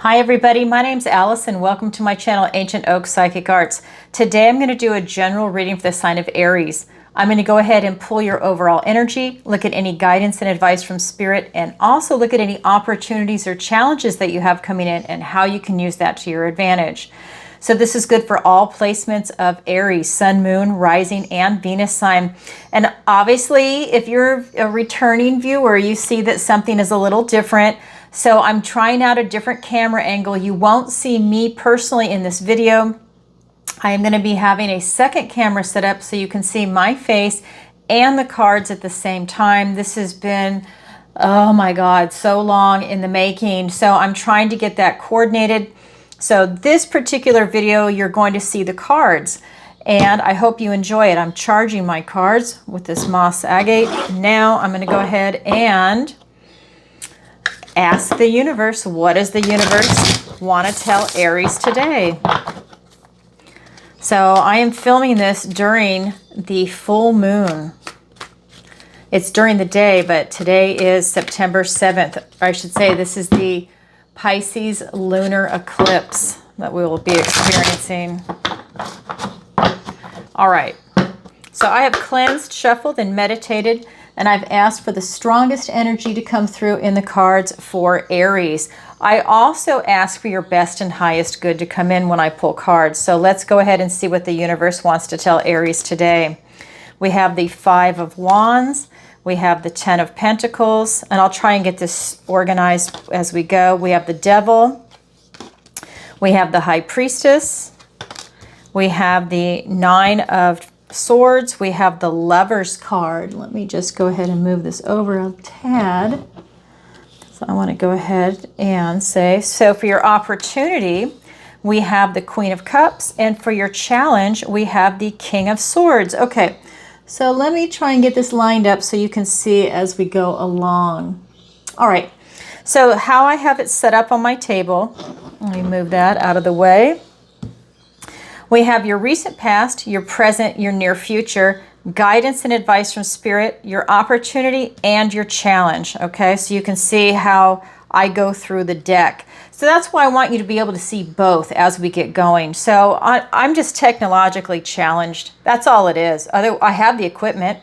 Hi everybody, my name's Alison. Welcome to my channel, Ancient Oak Psychic Arts. Today I'm going to do a general reading for the sign of Aries. I'm going to go ahead and pull your overall energy, look at any guidance and advice from Spirit, and also look at any opportunities or challenges that you have coming in and how you can use that to your advantage. So this is good for all placements of Aries, Sun, Moon, Rising, and Venus sign. And obviously, if you're a returning viewer, you see that something is a little different. So I'm trying out a different camera angle. You won't see me personally in this video. I am going to be having a second camera set up so you can see my face and the cards at the same time. This has been, oh my God, so long in the making. So I'm trying to get that coordinated. So this particular video, you're going to see the cards, and I hope you enjoy it. I'm charging my cards with this moss agate. Now I'm going to go ahead and ask the universe, what does the universe want to tell Aries today? So I am filming this during the full moon. It's during the day, but today is September 7th. Or I should say this is the Pisces lunar eclipse that we will be experiencing. All right, so I have cleansed, shuffled, and meditated, and I've asked for the strongest energy to come through in the cards for Aries. I also ask for your best and highest good to come in when I pull cards. So let's go ahead and see what the universe wants to tell Aries today. We have the Five of Wands. We have the Ten of Pentacles, and I'll try and get this organized as we go. We have the Devil. We have the High Priestess. We have the Nine of Swords. We have the Lover's card. Let me just go ahead and move this over a tad. So I want to go ahead and say, so for your opportunity, we have the Queen of Cups, and for your challenge, we have the King of Swords. Okay. So let me try and get this lined up so you can see as we go along. All right, so how I have it set up on my table, let me move that out of the way. We have your recent past, your present, your near future, guidance and advice from Spirit, your opportunity, and your challenge. Okay, so you can see how I go through the deck. So that's why I want you to be able to see both as we get going. So I'm just technologically challenged. That's all it is. I have the equipment.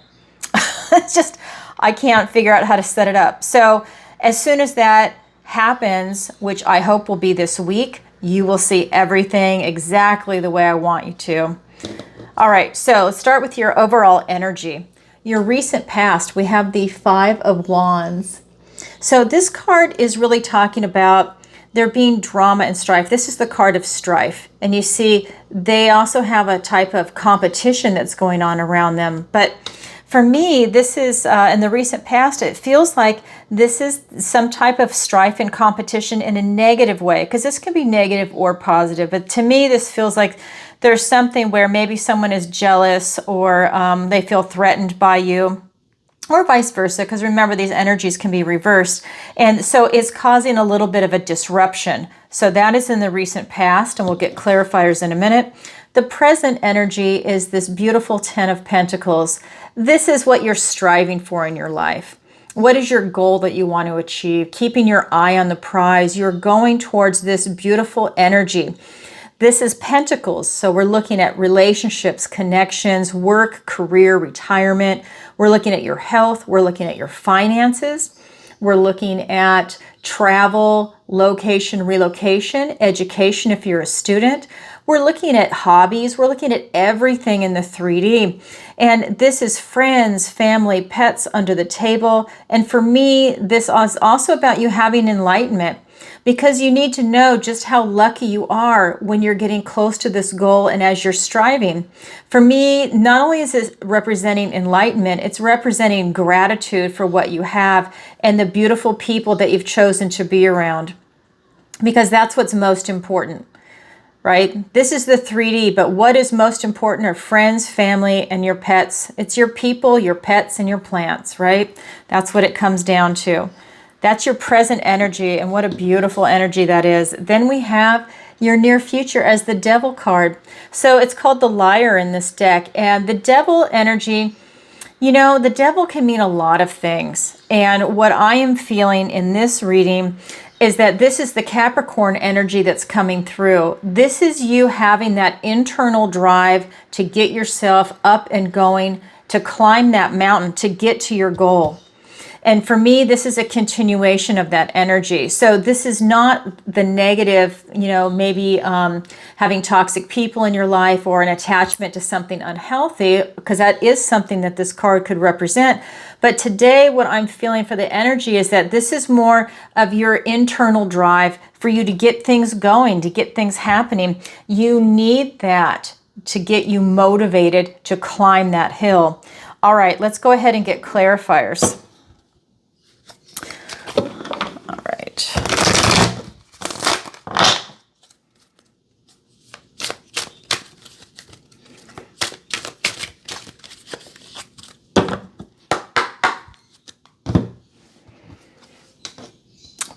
It's just I can't figure out how to set it up. So as soon as that happens, which I hope will be this week, you will see everything exactly the way I want you to. All right, so let's start with your overall energy. Your recent past, we have the Five of Wands. So this card is really talking about there being drama and strife. This is the card of strife. And you see, they also have a type of competition that's going on around them. But for me, this is, in the recent past, it feels like this is some type of strife and competition in a negative way, because this can be negative or positive. But to me, this feels like there's something where maybe someone is jealous or they feel threatened by you, or vice versa, because remember, these energies can be reversed. And so it's causing a little bit of a disruption. So that is in the recent past, and we'll get clarifiers in a minute. The present energy is this beautiful Ten of Pentacles. This is what you're striving for in your life. What is your goal that you want to achieve? Keeping your eye on the prize. You're going towards this beautiful energy. This is Pentacles, so we're looking at relationships, connections, work, career, retirement. We're looking at your health. We're looking at your finances. We're looking at travel, location, relocation, education if you're a student. We're looking at hobbies. We're looking at everything in the 3D. And this is friends, family, pets under the table. And for me, this is also about you having enlightenment, because you need to know just how lucky you are when you're getting close to this goal and as you're striving. For me, not only is this representing enlightenment, it's representing gratitude for what you have and the beautiful people that you've chosen to be around, because that's what's most important, right? This is the 3D, but what is most important are friends, family, and your pets. It's your people, your pets, and your plants, right? That's what it comes down to. That's your present energy, and what a beautiful energy that is. Then we have your near future as the Devil card. So it's called the Liar in this deck, and the Devil energy, you know, the Devil can mean a lot of things. And what I am feeling in this reading is that this is the Capricorn energy that's coming through. This is you having that internal drive to get yourself up and going, to climb that mountain, to get to your goal. And for me, this is a continuation of that energy. So this is not the negative, you know, maybe having toxic people in your life or an attachment to something unhealthy, because that is something that this card could represent. But today, what I'm feeling for the energy is that this is more of your internal drive for you to get things going, to get things happening. You need that to get you motivated to climb that hill. All right, let's go ahead and get clarifiers. All right.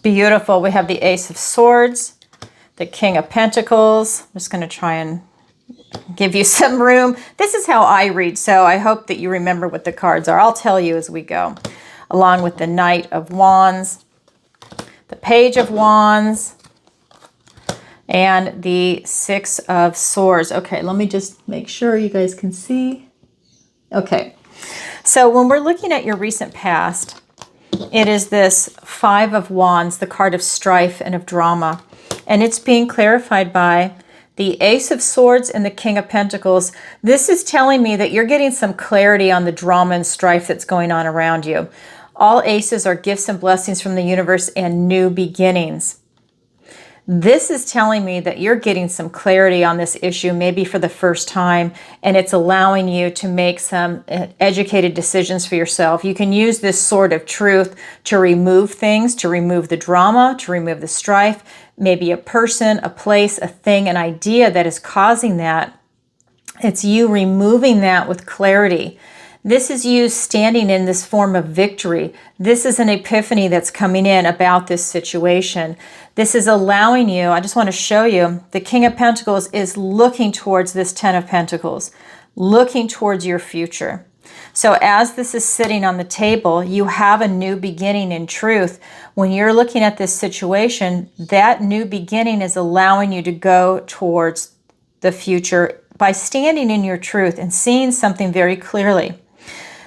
Beautiful. We have the Ace of Swords, the King of Pentacles. I'm just going to try and give you some room. This is how I read, so I hope that you remember what the cards are. I'll tell you as we go. Along with the Knight of Wands, the Page of Wands, and the Six of Swords. Okay, let me just make sure you guys can see. Okay, so when we're looking at your recent past, it is this Five of Wands, the card of strife and of drama. And it's being clarified by the Ace of Swords and the King of Pentacles. This is telling me that you're getting some clarity on the drama and strife that's going on around you. All aces are gifts and blessings from the universe and new beginnings. This is telling me that you're getting some clarity on this issue, maybe for the first time, and it's allowing you to make some educated decisions for yourself. You can use this sword of truth to remove things, to remove the drama, to remove the strife, maybe a person, a place, a thing, an idea that is causing that. It's you removing that with clarity. This is you standing in this form of victory. This is an epiphany that's coming in about this situation. This is allowing you, I just want to show you, the King of Pentacles is looking towards this Ten of Pentacles, looking towards your future. So as this is sitting on the table, you have a new beginning in truth. When you're looking at this situation, that new beginning is allowing you to go towards the future by standing in your truth and seeing something very clearly.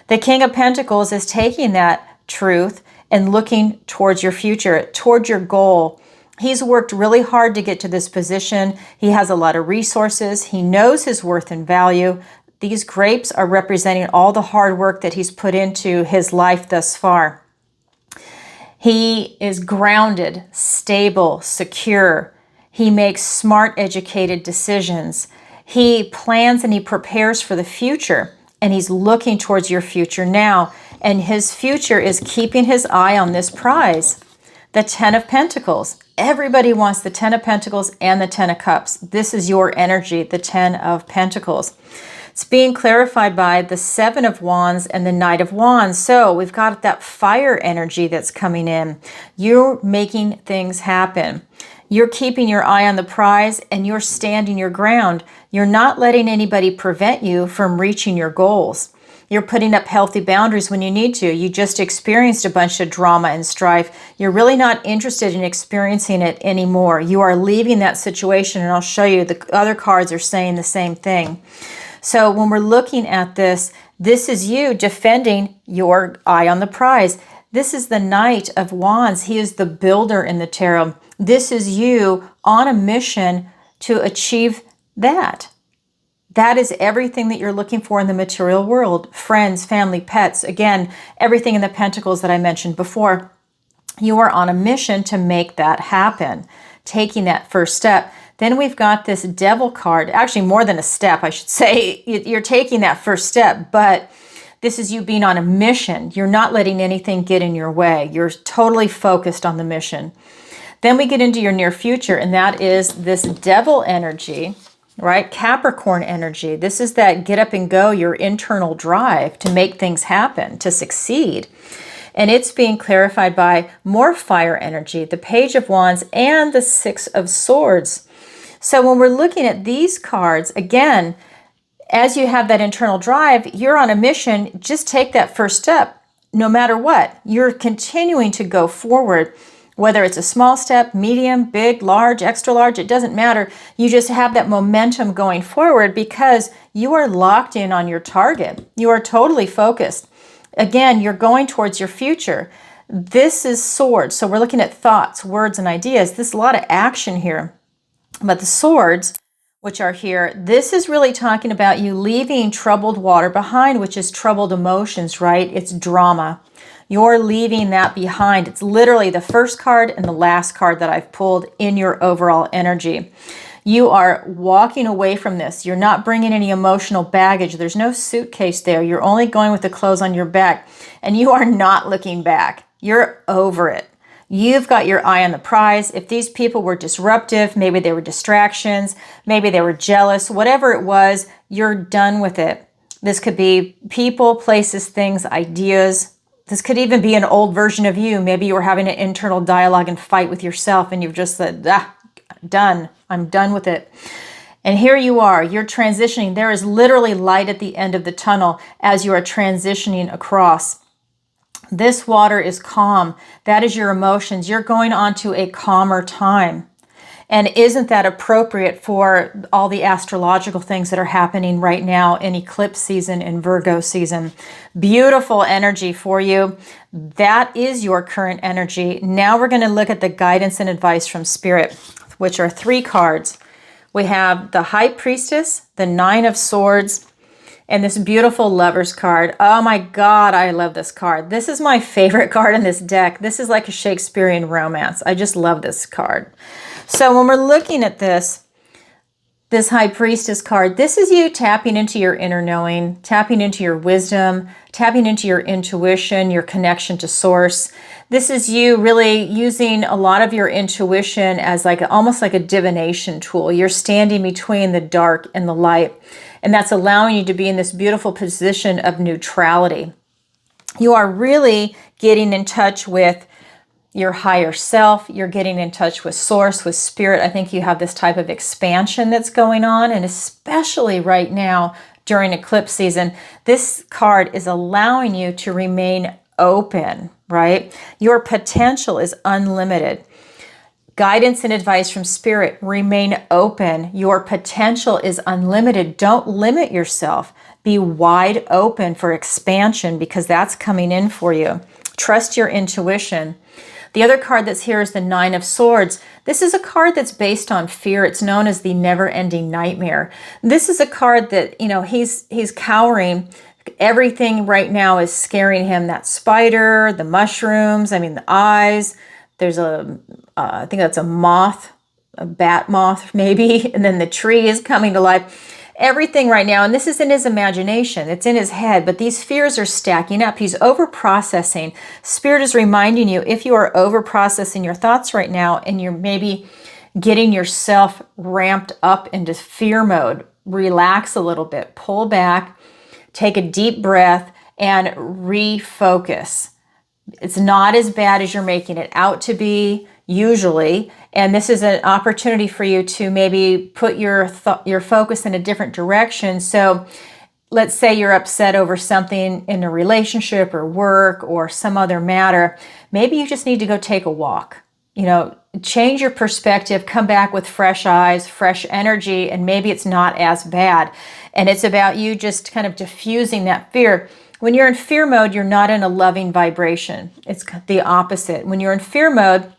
The King of Pentacles is taking that truth and looking towards your future, towards your goal. He's worked really hard to get to this position. He has a lot of resources. He knows his worth and value. These grapes are representing all the hard work that he's put into his life thus far. He is grounded, stable, secure. He makes smart, educated decisions. He plans and he prepares for the future. And he's looking towards your future now. And his future is keeping his eye on this prize, the Ten of Pentacles. Everybody wants the Ten of Pentacles and the Ten of Cups. This is your energy, the Ten of Pentacles. It's being clarified by the Seven of Wands and the Knight of Wands. So we've got that fire energy that's coming in. You're making things happen. You're keeping your eye on the prize and you're standing your ground. You're not letting anybody prevent you from reaching your goals. You're putting up healthy boundaries when you need to. You just experienced a bunch of drama and strife. You're really not interested in experiencing it anymore. You are leaving that situation, and I'll show you the other cards are saying the same thing. So when we're looking at this, this is you defending your eye on the prize. This is the Knight of Wands. He is the builder in the tarot. This is you on a mission to achieve that. That is everything that you're looking for in the material world. Friends, family, pets. Again, everything in the Pentacles that I mentioned before. You are on a mission to make that happen. Taking that first step. Then we've got this Devil card. Actually, more than a step, I should say. You're taking that first step, but this is you being on a mission. You're not letting anything get in your way. You're totally focused on the mission. Then we get into your near future, and that is this Devil energy, right? Capricorn energy. This is that get up and go, your internal drive to make things happen, to succeed. And it's being clarified by more fire energy, the Page of Wands and the Six of Swords. So when we're looking at these cards, again, as you have that internal drive, you're on a mission. Just take that first step, no matter what. You're continuing to go forward. Whether it's a small step, medium, big, large, extra large, it doesn't matter. You just have that momentum going forward because you are locked in on your target. You are totally focused. Again, you're going towards your future. This is swords. So we're looking at thoughts, words, and ideas. There's a lot of action here. But the swords, which are here, this is really talking about you leaving troubled water behind, which is troubled emotions, right? It's drama. You're leaving that behind. It's literally the first card and the last card that I've pulled in your overall energy. You are walking away from this. You're not bringing any emotional baggage. There's no suitcase there. You're only going with the clothes on your back, and you are not looking back. You're over it. You've got your eye on the prize. If these people were disruptive, maybe they were distractions, maybe they were jealous, whatever it was, you're done with it. This could be people, places, things, ideas. This could even be an old version of you. Maybe you were having an internal dialogue and fight with yourself, and you've just said, done. I'm done with it. And here you are. You're transitioning. There is literally light at the end of the tunnel as you are transitioning across. This water is calm. That is your emotions. You're going on to a calmer time. And isn't that appropriate for all the astrological things that are happening right now in eclipse season and Virgo season? Beautiful energy for you. That is your current energy. Now we're going to look at the guidance and advice from Spirit, which are 3 cards. We have the High Priestess, the 9 of Swords, and this beautiful Lover's card. Oh my God, I love this card. This is my favorite card in this deck. This is like a Shakespearean romance. I just love this card. So when we're looking at this High Priestess card, this is you tapping into your inner knowing, tapping into your wisdom, tapping into your intuition, your connection to source. This is you really using a lot of your intuition as almost like a divination tool. You're standing between the dark and the light, and that's allowing you to be in this beautiful position of neutrality. You are really getting in touch with your higher self. You're getting in touch with source, with spirit. I think you have this type of expansion that's going on, and especially right now during eclipse season, this card is allowing you to remain open, right? Your potential is unlimited. Guidance and advice from Spirit, remain open. Your potential is unlimited. Don't limit yourself. Be wide open for expansion because that's coming in for you. Trust your intuition. The other card that's here is the 9 of Swords. This is a card that's based on fear. It's known as the never-ending nightmare. This is a card that, he's cowering. Everything right now is scaring him. That spider, the mushrooms, the eyes. There's I think that's a moth, a bat moth maybe, and then the tree is coming to life. Everything right now, and this is in his imagination, it's in his head, but these fears are stacking up. He's over-processing. Spirit is reminding you, if you are over-processing your thoughts right now and you're maybe getting yourself ramped up into fear mode, relax a little bit, pull back, take a deep breath, and refocus. It's not as bad as you're making it out to be, usually, and this is an opportunity for you to maybe put your focus in a different direction. So let's say you're upset over something in a relationship or work or some other matter. Maybe you just need to go take a walk. Change your perspective, come back with fresh eyes, fresh energy, and maybe it's not as bad. And it's about you just kind of diffusing that fear. When you're in fear mode, you're not in a loving vibration. It's the opposite. When you're in fear mode,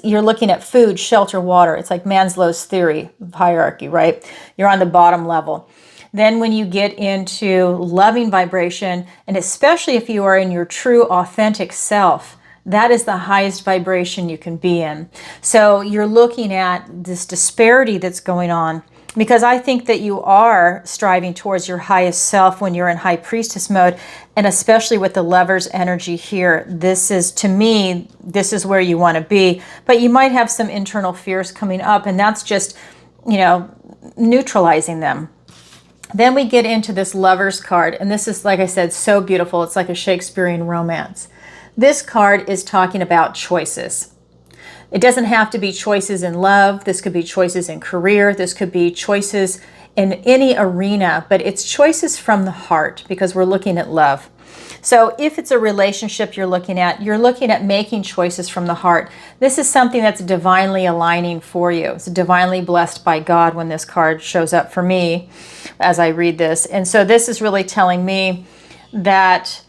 you're looking at food, shelter, water. It's like Maslow's theory of hierarchy, right? You're on the bottom level. Then when you get into loving vibration, and especially if you are in your true authentic self, that is the highest vibration you can be in. So you're looking at this disparity that's going on, because I think that you are striving towards your highest self when you're in High Priestess mode, and especially with the Lover's energy here. This is, to me, this is where you want to be, but you might have some internal fears coming up, and that's just, neutralizing them. Then we get into this Lover's card, and this is, like I said, so beautiful. It's like a Shakespearean romance. This card is talking about choices. It doesn't have to be choices in love. This could be choices in career. This could be choices in any arena, but it's choices from the heart because we're looking at love. So if it's a relationship you're looking at making choices from the heart. This is something that's divinely aligning for you. It's divinely blessed by God when this card shows up for me as I read this. And so this is really telling me that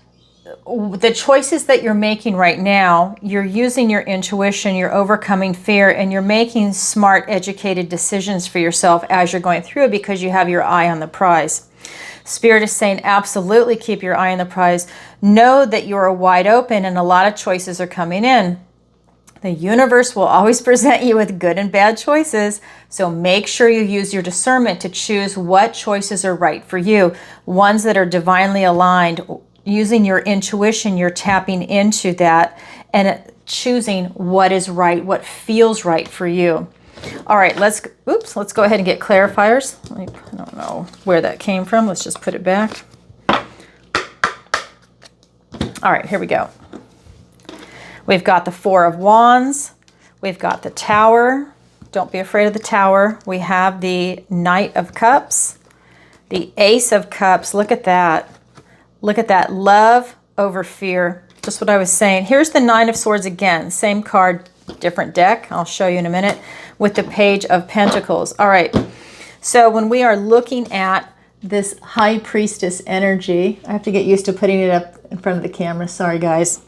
the choices that you're making right now, you're using your intuition, you're overcoming fear, and you're making smart, educated decisions for yourself as you're going through it because you have your eye on the prize. Spirit is saying, absolutely keep your eye on the prize. Know that you are wide open and a lot of choices are coming in. The universe will always present you with good and bad choices, so make sure you use your discernment to choose what choices are right for you, ones that are divinely aligned. Using your intuition, you're tapping into that and choosing what is right, what feels right for you. All right, let's go ahead and get clarifiers. I don't know where that came from. Let's just put it back. All right, here we go. We've got the Four of Wands. We've got the Tower. Don't be afraid of the Tower. We have the Knight of Cups, the Ace of Cups. Look at that. Look at that. Love over fear. Just what I was saying. Here's the Nine of Swords again. Same card, different deck. I'll show you in a minute with the Page of Pentacles. All right. So when we are looking at this High Priestess energy, I have to get used to putting it up in front of the camera. Sorry, guys.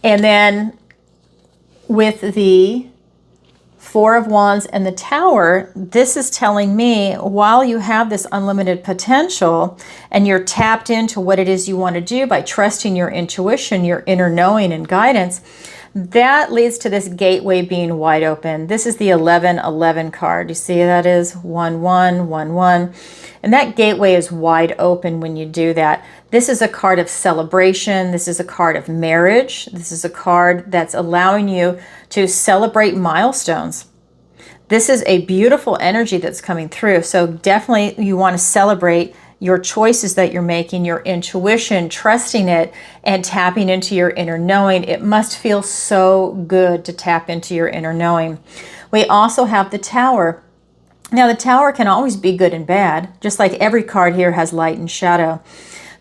And then with the Four of Wands and the Tower, this is telling me while you have this unlimited potential and you're tapped into what it is you want to do by trusting your intuition, your inner knowing and guidance, that leads to this gateway being wide open. This is the 1111 card. You see that is 1111. And that gateway is wide open when you do that. This is a card of celebration. This is a card of marriage. This is a card that's allowing you to celebrate milestones. This is a beautiful energy that's coming through. So definitely you want to celebrate your choices that you're making, your intuition, trusting it, and tapping into your inner knowing. It must feel so good to tap into your inner knowing. We also have the Tower. Now, the Tower can always be good and bad, just like every card here has light and shadow.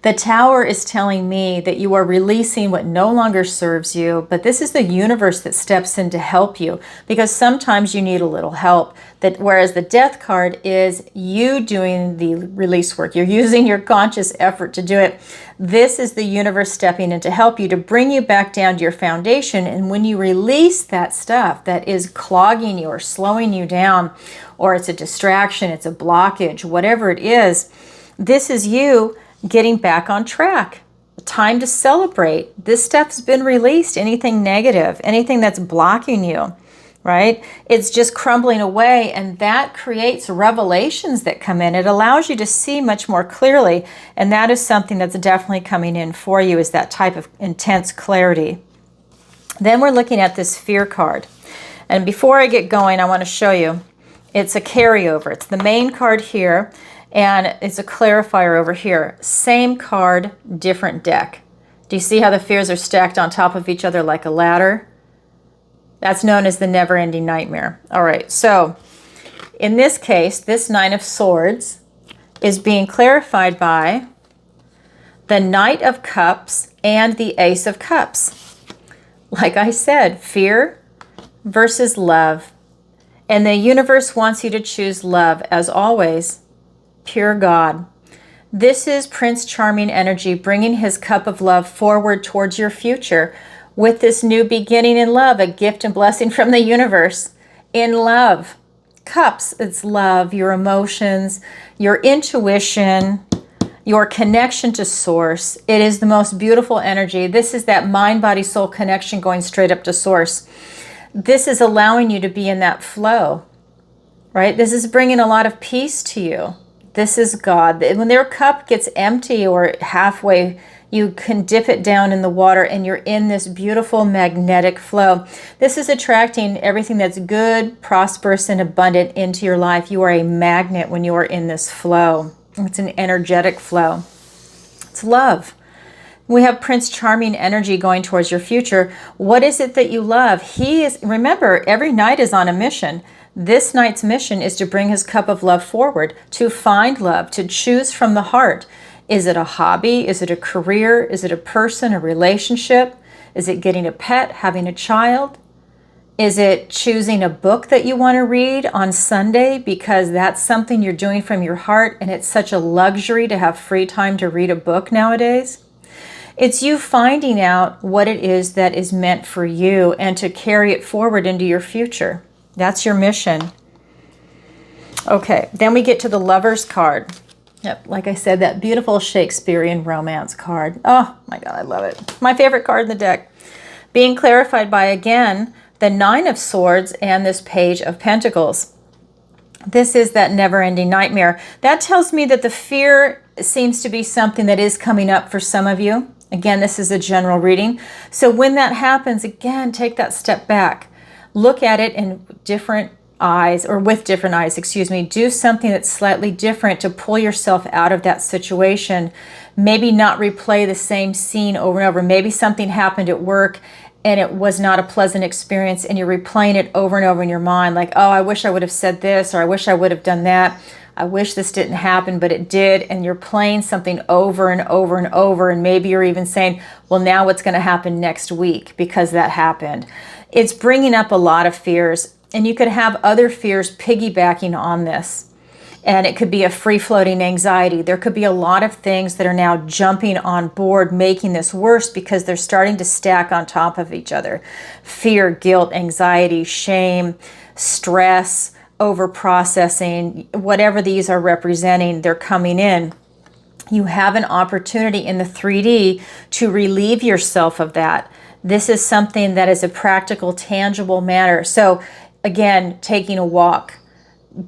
The Tower is telling me that you are releasing what no longer serves you, but this is the universe that steps in to help you because sometimes you need a little help. Whereas the Death card is you doing the release work. You're using your conscious effort to do it. This is the universe stepping in to help you, to bring you back down to your foundation. And when you release that stuff that is clogging you or slowing you down, or it's a distraction, it's a blockage, whatever it is, this is you getting back on track. Time to celebrate. This stuff's been released. Anything negative, anything that's blocking you, right? It's just crumbling away, and that creates revelations that come in. It allows you to see much more clearly, and that is something that's definitely coming in for you, is that type of intense clarity. Then we're looking at this Fear card. And before I get going, I want to show you. It's a carryover. It's the main card here, and it's a clarifier over here. Same card, different deck. Do you see how the fears are stacked on top of each other like a ladder? That's known as the never-ending nightmare. All right, so in this case, this Nine of Swords is being clarified by the Knight of Cups and the Ace of Cups. Like I said, fear versus love. And the universe wants you to choose love, as always. Pure God. This is Prince Charming energy, bringing his cup of love forward towards your future with this new beginning in love, a gift and blessing from the universe. In love. Cups, it's love, your emotions, your intuition, your connection to source. It is the most beautiful energy. This is that mind, body, soul connection going straight up to source. This is allowing you to be in that flow, right? This is bringing a lot of peace to you. This is God. When their cup gets empty or halfway, you can dip it down in the water and you're in this beautiful magnetic flow. This is attracting everything that's good, prosperous, and abundant into your life. You are a magnet when you are in this flow. It's an energetic flow. It's love. We have Prince Charming energy going towards your future. What is it that you love? Remember, every knight is on a mission. This knight's mission is to bring his cup of love forward, to find love, to choose from the heart. Is it a hobby? Is it a career? Is it a person, a relationship? Is it getting a pet, having a child? Is it choosing a book that you want to read on Sunday because that's something you're doing from your heart and it's such a luxury to have free time to read a book nowadays? It's you finding out what it is that is meant for you and to carry it forward into your future. That's your mission. Okay, then we get to the Lover's card. Yep, like I said, that beautiful Shakespearean romance card. Oh my God, I love it. My favorite card in the deck. Being clarified by, again, the Nine of Swords and this Page of Pentacles. This is that never-ending nightmare. That tells me that the fear seems to be something that is coming up for some of you. Again, this is a general reading. So when that happens, again, take that step back. Look at it in different eyes, or with different eyes, excuse me. Do something that's slightly different to pull yourself out of that situation. Maybe not replay the same scene over and over. Maybe something happened at work and it was not a pleasant experience and you're replaying it over and over in your mind, like, oh, I wish I would have said this, or I wish I would have done that. I wish this didn't happen, but it did. And you're playing something over and over and over. And maybe you're even saying, well, now what's going to happen next week because that happened. It's bringing up a lot of fears, and you could have other fears piggybacking on this. And it could be a free-floating anxiety. There could be a lot of things that are now jumping on board, making this worse because they're starting to stack on top of each other. Fear, guilt, anxiety, shame, stress, over-processing, whatever these are representing, they're coming in. You have an opportunity in the 3D to relieve yourself of that. This is something that is a practical, tangible matter. So again, taking a walk,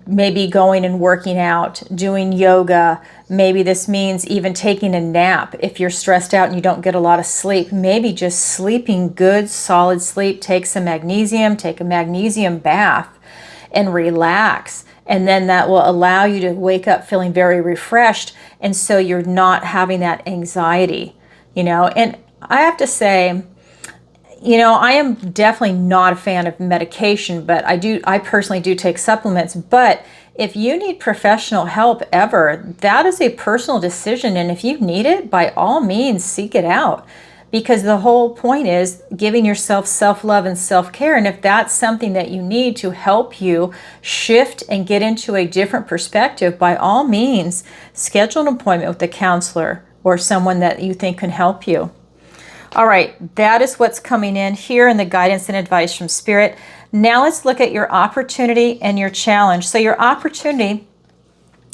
maybe going and working out, doing yoga. Maybe this means even taking a nap. If you're stressed out and you don't get a lot of sleep, maybe just sleeping good, solid sleep. Take some magnesium, take a magnesium bath and relax. And then that will allow you to wake up feeling very refreshed. And so you're not having that anxiety, you know. And I have to say, you know, I am definitely not a fan of medication, but I personally do take supplements. But if you need professional help ever, that is a personal decision. And if you need it, by all means, seek it out. Because the whole point is giving yourself self-love and self-care. And if that's something that you need to help you shift and get into a different perspective, by all means, schedule an appointment with a counselor or someone that you think can help you. All right, that is what's coming in here in the guidance and advice from Spirit. Now let's look at your opportunity and your challenge. So your opportunity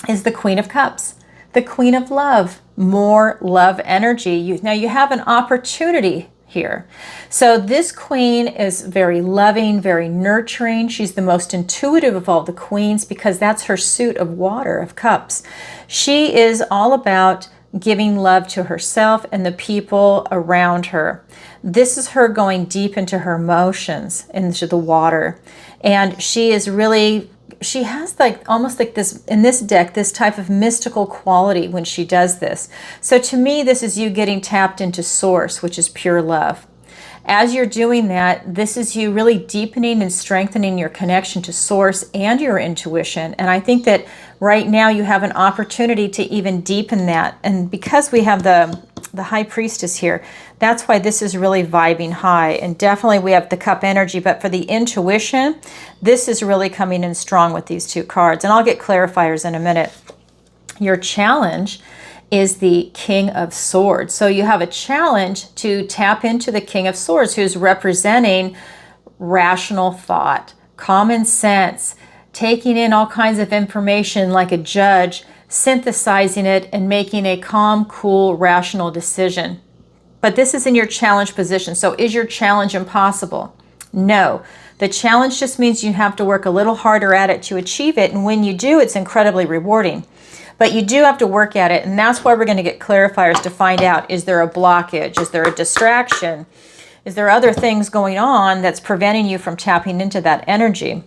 is the Queen of Cups, the Queen of Love, more love energy. Now you have an opportunity here. So this queen is very loving, very nurturing. She's the most intuitive of all the queens because that's her suit of water, of cups. She is all about giving love to herself and the people around her. This is her going deep into her emotions, into the water. And she is really, she has like almost like this, in this deck, this type of mystical quality when she does this. So to me, this is you getting tapped into source, which is pure love. As you're doing that, this is you really deepening and strengthening your connection to source and your intuition. And I think that right now you have an opportunity to even deepen that. And because we have the High Priestess here, that's why this is really vibing high. And definitely we have the cup energy, but for the intuition, this is really coming in strong with these two cards. And I'll get clarifiers in a minute. Your challenge is the King of Swords. So you have a challenge to tap into the King of Swords, who's representing rational thought, common sense, taking in all kinds of information like a judge, synthesizing it and making a calm, cool, rational decision. But this is in your challenge position. So is your challenge impossible? No. The challenge just means you have to work a little harder at it to achieve it. And when you do, it's incredibly rewarding. But you do have to work at it, and that's why we're going to get clarifiers to find out, is there a blockage? Is there a distraction? Is there other things going on that's preventing you from tapping into that energy?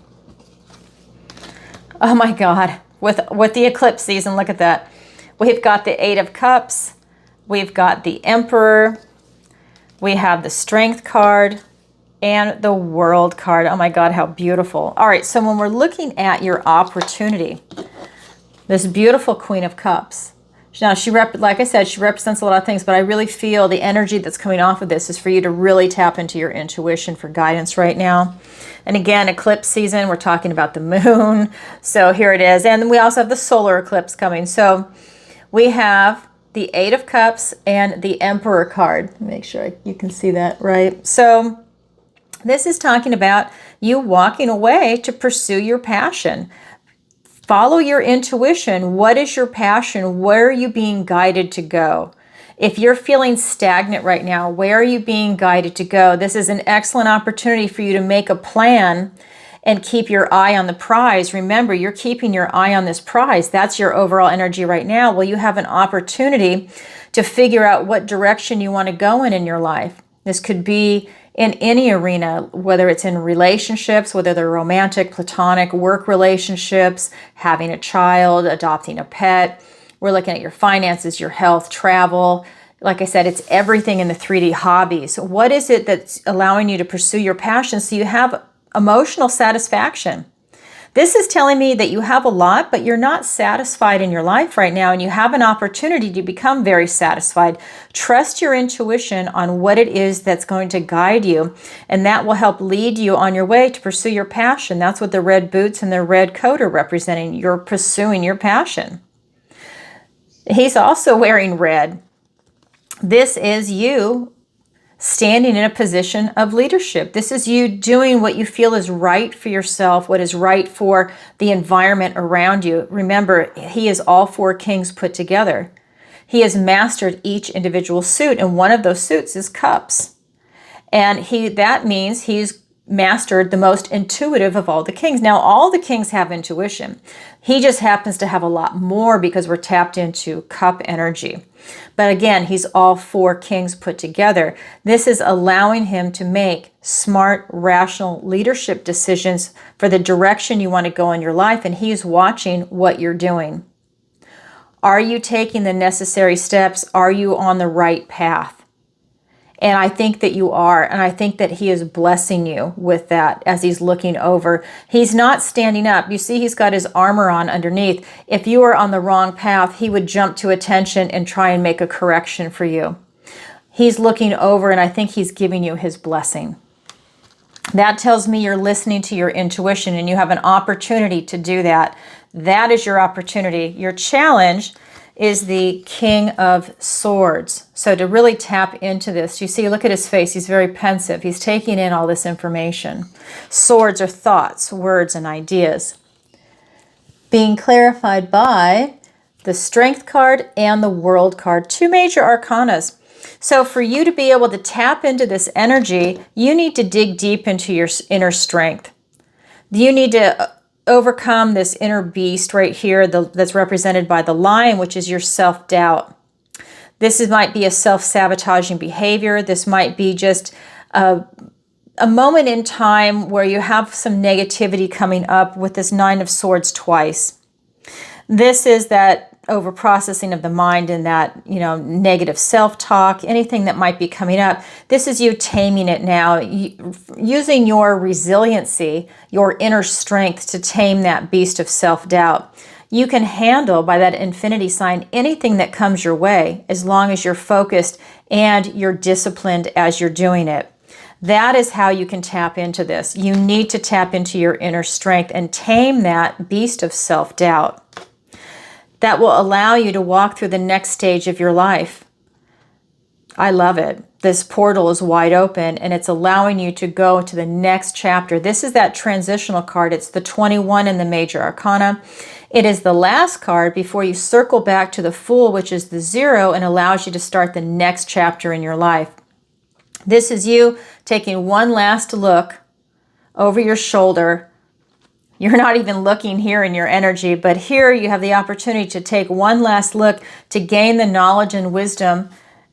Oh my God, with the eclipse season, look at that. We've got the Eight of Cups. We've got the Emperor. We have the Strength card and the World card. Oh my God, how beautiful. All right, so when we're looking at your opportunity, this beautiful Queen of Cups, Now, like I said, she represents a lot of things, but I really feel the energy that's coming off of this is for you to really tap into your intuition for guidance right now. And again, eclipse season, we're talking about the moon. So here it is. And we also have the solar eclipse coming. So we have the Eight of Cups and the Emperor card. Make sure you can see that right. So this is talking about you walking away to pursue your passion. Follow your intuition. What is your passion? Where are you being guided to go? If you're feeling stagnant right now, where are you being guided to go? This is an excellent opportunity for you to make a plan and keep your eye on the prize. Remember, you're keeping your eye on this prize. That's your overall energy right now. Well, you have an opportunity to figure out what direction you want to go in your life. This could be in any arena, whether it's in relationships, whether they're romantic, platonic, work relationships, having a child, adopting a pet. We're looking at your finances, your health, travel. Like I said, it's everything in the 3D hobbies. What is it that's allowing you to pursue your passion so you have emotional satisfaction? This is telling me that you have a lot, but you're not satisfied in your life right now, and you have an opportunity to become very satisfied. Trust your intuition on what it is that's going to guide you, and that will help lead you on your way to pursue your passion. That's what the red boots and the red coat are representing. You're pursuing your passion. He's also wearing red. This is you standing in a position of leadership. This is you doing what you feel is right for yourself, what is right for the environment around you. Remember, he is all four kings put together. He has mastered each individual suit, and one of those suits is cups. And that means he's mastered the most intuitive of all the kings. Now, all the kings have intuition. He just happens to have a lot more because we're tapped into cup energy. But again, he's all four kings put together. This is allowing him to make smart, rational leadership decisions for the direction you want to go in your life, and he's watching what you're doing. Are you taking the necessary steps? Are you on the right path? And I think that you are, and I think that he is blessing you with that as he's looking over. He's not standing up. You see, he's got his armor on underneath. If you are on the wrong path, he would jump to attention and try and make a correction for you. He's looking over, and I think he's giving you his blessing. That tells me you're listening to your intuition, and you have an opportunity to do that. That is your opportunity. Your challenge is the King of Swords. So to really tap into this, you see, look at his face. He's very pensive. He's taking in all this information. Swords are thoughts, words, and ideas. Being clarified by the Strength card and the World card, two major arcanas. So for you to be able to tap into this energy, you need to dig deep into your inner strength. You need to overcome this inner beast right here that's represented by the lion, which is your self-doubt. This might be a self-sabotaging behavior. This might be just a moment in time where you have some negativity coming up with this Nine of Swords twice. This is that over-processing of the mind and that, negative self-talk, anything that might be coming up. This is you taming it now, using your resiliency, your inner strength to tame that beast of self-doubt. You can handle, by that infinity sign, anything that comes your way as long as you're focused and you're disciplined as you're doing it. That is how you can tap into this. You need to tap into your inner strength and tame that beast of self-doubt. That will allow you to walk through the next stage of your life. I love it. This portal is wide open, and it's allowing you to go to the next chapter. This is that transitional card. It's the 21 in the major arcana. It is the last card before you circle back to the Fool, which is the 0, and allows you to start the next chapter in your life. This is you taking one last look over your shoulder. You're not even looking here in your energy, but here you have the opportunity to take one last look to gain the knowledge and wisdom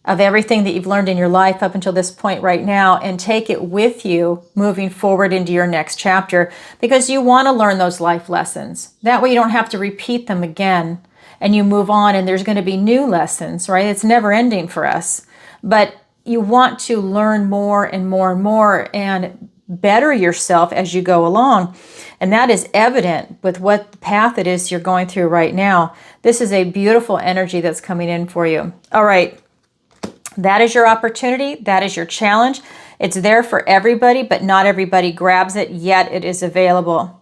of everything that you've learned in your life up until this point right now, and take it with you moving forward into your next chapter, because you want to learn those life lessons. That way you don't have to repeat them again, and you move on, and there's going to be new lessons, right? It's never ending for us, but you want to learn more and more and more, and better yourself as you go along. And that is evident with what the path it is you're going through right now. This is a beautiful energy that's coming in for you. All right. That is your opportunity. That is your challenge. It's there for everybody, but not everybody grabs it, yet it is available.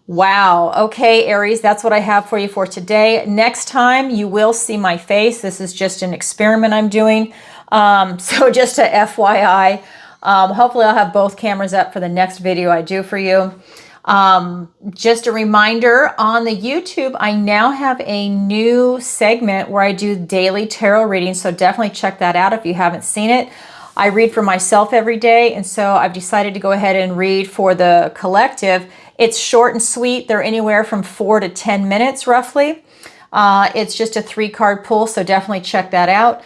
Wow. Okay, Aries, that's what I have for you for today. Next time you will see my face. This is just an experiment I'm doing. So just a FYI. Hopefully I'll have both cameras up for the next video I do for you. Just a reminder, on the YouTube, I now have a new segment where I do daily tarot readings. So definitely check that out if you haven't seen it. I read for myself every day, and so I've decided to go ahead and read for the collective. It's short and sweet. They're anywhere from 4 to 10 minutes roughly. It's just a 3-card pull, so definitely check that out.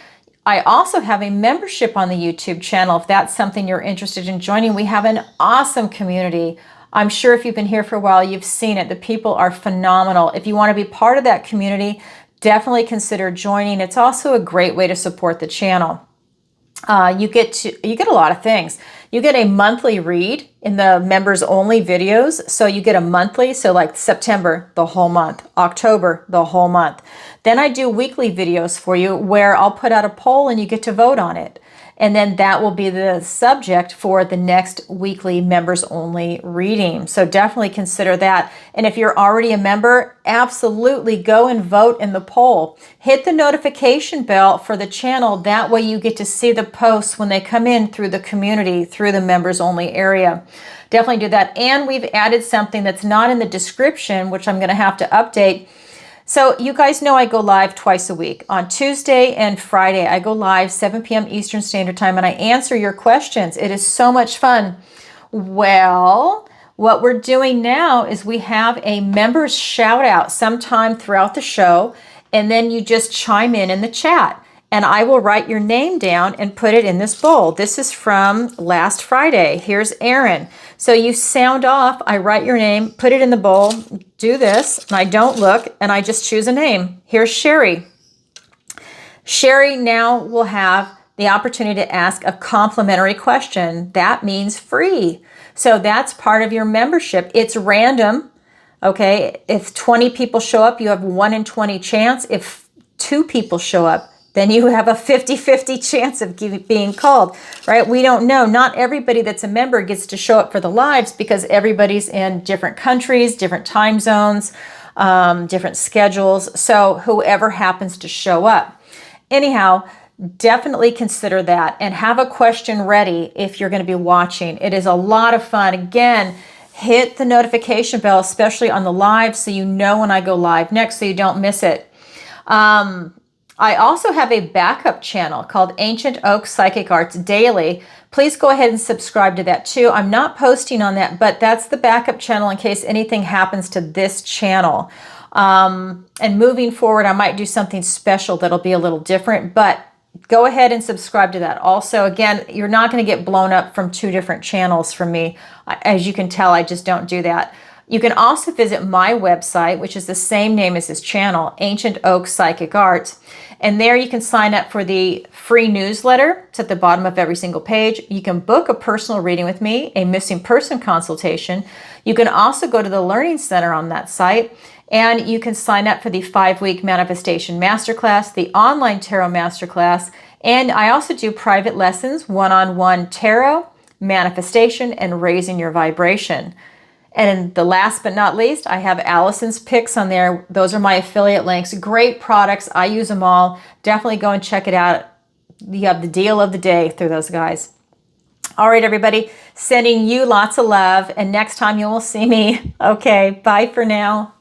I also have a membership on the YouTube channel. If that's something you're interested in joining, we have an awesome community. I'm sure if you've been here for a while, you've seen it. The people are phenomenal. If you want to be part of that community, definitely consider joining. It's also a great way to support the channel. You get a lot of things. You get a monthly read in the members only videos. So you get a monthly, so like September, the whole month, October, the whole month. Then I do weekly videos for you where I'll put out a poll and you get to vote on it. And then that will be the subject for the next weekly members only reading. So definitely consider that. And if you're already a member, absolutely go and vote in the poll. Hit the notification bell for the channel. That way you get to see the posts when they come in through the community, through the members only area. Definitely do that. And we've added something that's not in the description, which I'm going to have to update. So you guys know I go live twice a week. On Tuesday and Friday, I go live 7 p.m. Eastern Standard Time, and I answer your questions. It is so much fun. Well, what we're doing now is we have a members shout out sometime throughout the show, and then you just chime in the chat. And I will write your name down and put it in this bowl. This is from last Friday. Here's Aaron. So you sound off, I write your name, put it in the bowl, do this, and I don't look, and I just choose a name. Here's Sherry. Sherry now will have the opportunity to ask a complimentary question. That means free. So that's part of your membership. It's random, okay? If 20 people show up, you have 1 in 20 chance. If 2 people show up, then you have a 50-50 chance of being called, right? We don't know. Not everybody that's a member gets to show up for the lives because everybody's in different countries, different time zones, different schedules. So whoever happens to show up. Anyhow, definitely consider that and have a question ready if you're going to be watching. It is a lot of fun. Again, hit the notification bell, especially on the live, so you know when I go live next so you don't miss it. I also have a backup channel called Ancient Oak Psychic Arts Daily. Please go ahead and subscribe to that too. I'm not posting on that, but that's the backup channel in case anything happens to this channel. And moving forward, I might do something special that'll be a little different, but go ahead and subscribe to that. Also, again, you're not going to get blown up from 2 different channels from me. As you can tell, I just don't do that. You can also visit my website, which is the same name as this channel, Ancient Oak Psychic Arts. And there you can sign up for the free newsletter. It's at the bottom of every single page. You can book a personal reading with me, a missing person consultation. You can also go to the Learning Center on that site, and you can sign up for the 5-week Manifestation Masterclass, the online Tarot Masterclass, and I also do private lessons, one-on-one tarot, manifestation, and raising your vibration. And the last but not least, I have Alison's picks on there. Those are my affiliate links. Great products. I use them all. Definitely go and check it out. You have the deal of the day through those guys. All right, everybody. Sending you lots of love. And next time you will see me. Okay, bye for now.